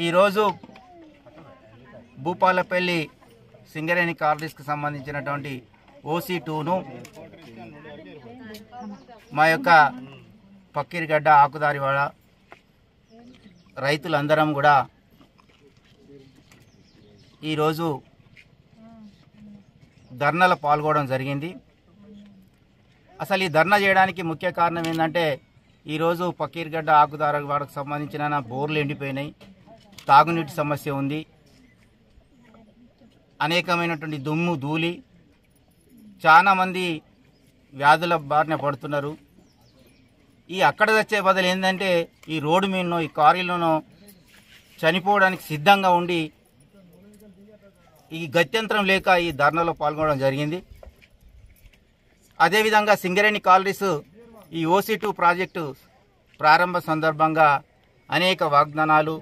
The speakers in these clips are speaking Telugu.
ఈరోజు భూపాలపల్లి సింగరేణి కాలనీస్కి సంబంధించినటువంటి OC2ను మా యొక్క పక్కీర్గడ్డ ఆకుదారివాడ రైతులందరం కూడా ఈరోజు ధర్నాలో పాల్గొనడం జరిగింది. అసలు ఈ ధర్నా చేయడానికి ముఖ్య కారణం ఏంటంటే ఈరోజు పక్కీర్గడ్డ ఆకుదారివాడకు సంబంధించిన బోర్లు ఎండిపోయినాయి, తాగునీటి సమస్య ఉంది, అనేకమైనటువంటి దుమ్ము ధూళి, చాలామంది వ్యాధుల బారిన పడుతున్నారు. ఈ అక్కడ వచ్చే బదులు ఏంటంటే ఈ రోడ్డు మీదనో ఈ కారీలోనో చనిపోవడానికి సిద్ధంగా ఉండి ఈ గత్యంతరం లేక ఈ ధర్నాలో పాల్గొనడం జరిగింది. అదేవిధంగా సింగరేణి కాలనీస్ ఈ OC2 ప్రాజెక్టు ప్రారంభ సందర్భంగా అనేక వాగ్దానాలు,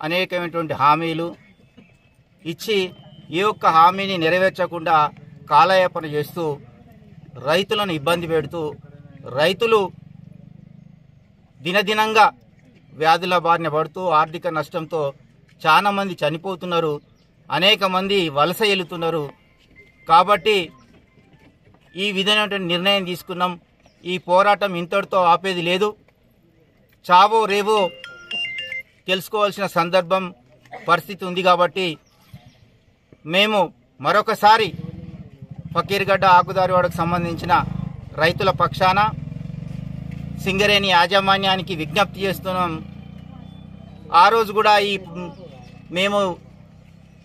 అనేకమైనటువంటి హామీలు ఇచ్చి ఏ ఒక్క హామీని నెరవేర్చకుండా కాలయాపన చేస్తూ రైతులను ఇబ్బంది పెడుతూ రైతులు దినదినంగా వ్యాధుల బారిన పడుతూ ఆర్థిక నష్టంతో చాలా మంది చనిపోతున్నారు, అనేక మంది వలస వెళ్తున్నారు. కాబట్టి ఈ విధమైనటువంటి నిర్ణయం తీసుకున్నాం. ఈ పోరాటం ఇంతటితో ఆపేది లేదు. చావో రేవో తెలుసుకోవాల్సిన సందర్భం పరిస్థితి ఉంది. కాబట్టి మేము మరొకసారి పక్కీర్గడ్డ ఆకుదారివాడకు సంబంధించిన రైతుల పక్షాన సింగరేణి యాజమాన్యానికి విజ్ఞప్తి చేస్తున్నాం. ఆ రోజు కూడా మేము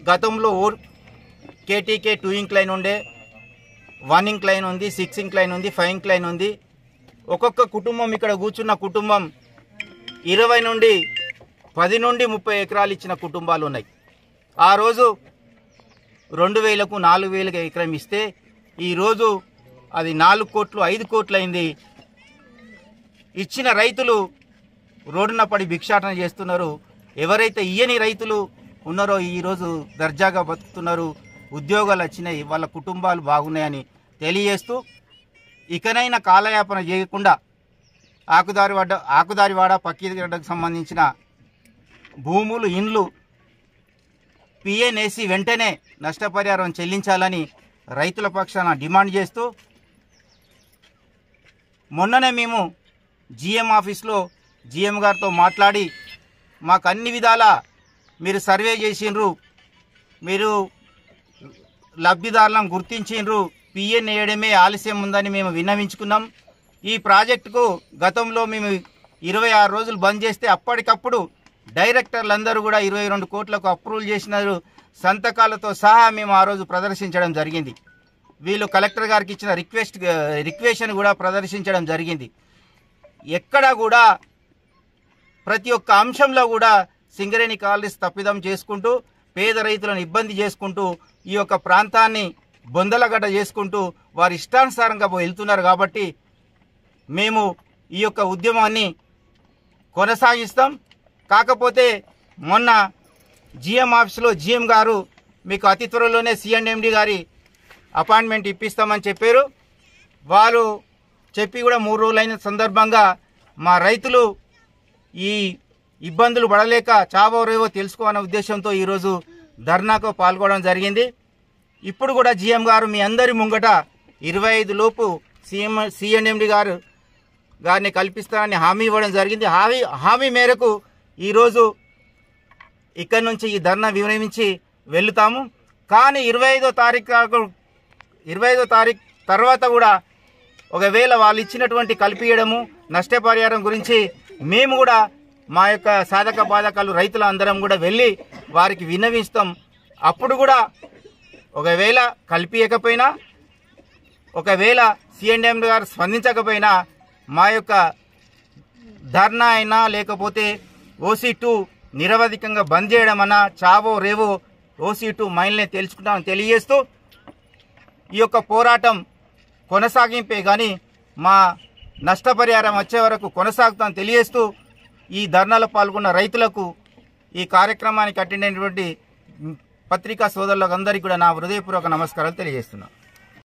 గతంలో KTK 2 ఇంక్లైన్ ఉండే, 1 ఇంక్లైన్ ఉంది, 6 ఇంక్లైన్ ఉంది, 5 ఇంక్లైన్ ఉంది. ఒక్కొక్క కుటుంబం ఇక్కడ కూర్చున్న కుటుంబం 20 నుండి 10 నుండి 30 ఎకరాలు ఇచ్చిన కుటుంబాలు ఉన్నాయి. ఆ రోజు 2000కు 4000కి ఎకరం ఇస్తే ఈరోజు అది 4 కోట్లు 5 కోట్లు అయింది. ఇచ్చిన రైతులు రోడ్డున పడి భిక్షాటన చేస్తున్నారు. ఎవరైతే ఇయ్యని రైతులు ఉన్నారో ఈరోజు దర్జాగా బతుకుతున్నారు, ఉద్యోగాలు వచ్చినాయి, వాళ్ళ కుటుంబాలు బాగున్నాయని తెలియజేస్తూ ఇకనైనా కాలయాపన చేయకుండా ఆకుదారివాడ పక్కీర్గడ్డకు సంబంధించిన భూములు, ఇండ్లు PNAC వెంటనే నష్టపరిహారం చెల్లించాలని రైతుల పక్షాన డిమాండ్ చేస్తూ మొన్ననే మేము GM ఆఫీస్లో GM గారితో మాట్లాడి మాకు అన్ని విధాల మీరు సర్వే చేసిండ్రు, మీరు లబ్ధిదారులను గుర్తించిండ్రు, PN వేయడమే ఆలస్యం ఉందని మేము విన్నవించుకున్నాం. ఈ ప్రాజెక్టుకు గతంలో మేము 26 రోజులు బంద్ చేస్తే అప్పటికప్పుడు డైరెక్టర్లందరూ కూడా 22 కోట్లకు అప్రూవల్ చేసినారు. సంతకాలతో సహా మేము ఆ రోజు ప్రదర్శించడం జరిగింది. వీళ్ళు కలెక్టర్ గారికి ఇచ్చిన రిక్వెషన్ కూడా ప్రదర్శించడం జరిగింది. ఎక్కడా కూడా ప్రతి ఒక్క అంశంలో కూడా సింగరేణి కాలనీస్ తప్పిదం చేసుకుంటూ పేద రైతులను ఇబ్బంది చేసుకుంటూ ఈ యొక్క ప్రాంతాన్ని బొందలగడ్డ చేసుకుంటూ వారి ఇష్టానుసారంగా వెళ్తున్నారు. కాబట్టి మేము ఈ యొక్క ఉద్యమాన్ని కొనసాగిస్తాం. కాకపోతే మొన్న GM ఆఫీసులో GM గారు మీకు అతి త్వరలోనే C&MD గారి అపాయింట్మెంట్ ఇప్పిస్తామని చెప్పారు. వాళ్ళు చెప్పి కూడా 3 రోజులైన సందర్భంగా మా రైతులు ఈ ఇబ్బందులు పడలేక చావో రేవో తెలుసుకోవాలనే ఉద్దేశంతో ఈరోజు ధర్నాకు పాల్గొనడం జరిగింది. ఇప్పుడు కూడా GM గారు మీ అందరి ముంగట 25 లోపు C&MD గారిని కల్పిస్తానని హామీ ఇవ్వడం జరిగింది. హామీ మేరకు ఈరోజు ఇక్కడి నుంచి ఈ ధర్నా విరమించి వెళ్తాము. కానీ 25వ తారీఖు తర్వాత కూడా ఒకవేళ వాళ్ళు ఇచ్చినటువంటి కల్పియడము నష్టపరిహారం గురించి మేము కూడా మా యొక్క సాధక బాధకాలు రైతుల అందరం కూడా వెళ్ళి వారికి విన్నవిస్తాం. అప్పుడు కూడా ఒకవేళ కల్పియకపోయినా, ఒకవేళ C&M గారు స్పందించకపోయినా మా యొక్క ధర్నా అయినా లేకపోతే OC2 నిరవధికంగా బంద్ చేయడం అన్నా చావో రేవో OC2 మైల్నే తెలుసుకుంటామని తెలియజేస్తూ ఈ యొక్క పోరాటం కొనసాగింపే కానీ మా నష్టపరిహారం వచ్చే వరకు కొనసాగుతామని తెలియజేస్తూ ఈ ధర్నాలో పాల్గొన్న రైతులకు, ఈ కార్యక్రమానికి అటెండ్ అయినటువంటి పత్రికా సోదరులకు అందరికీ కూడా నా హృదయపూర్వక నమస్కారాలు తెలియజేస్తున్నాను.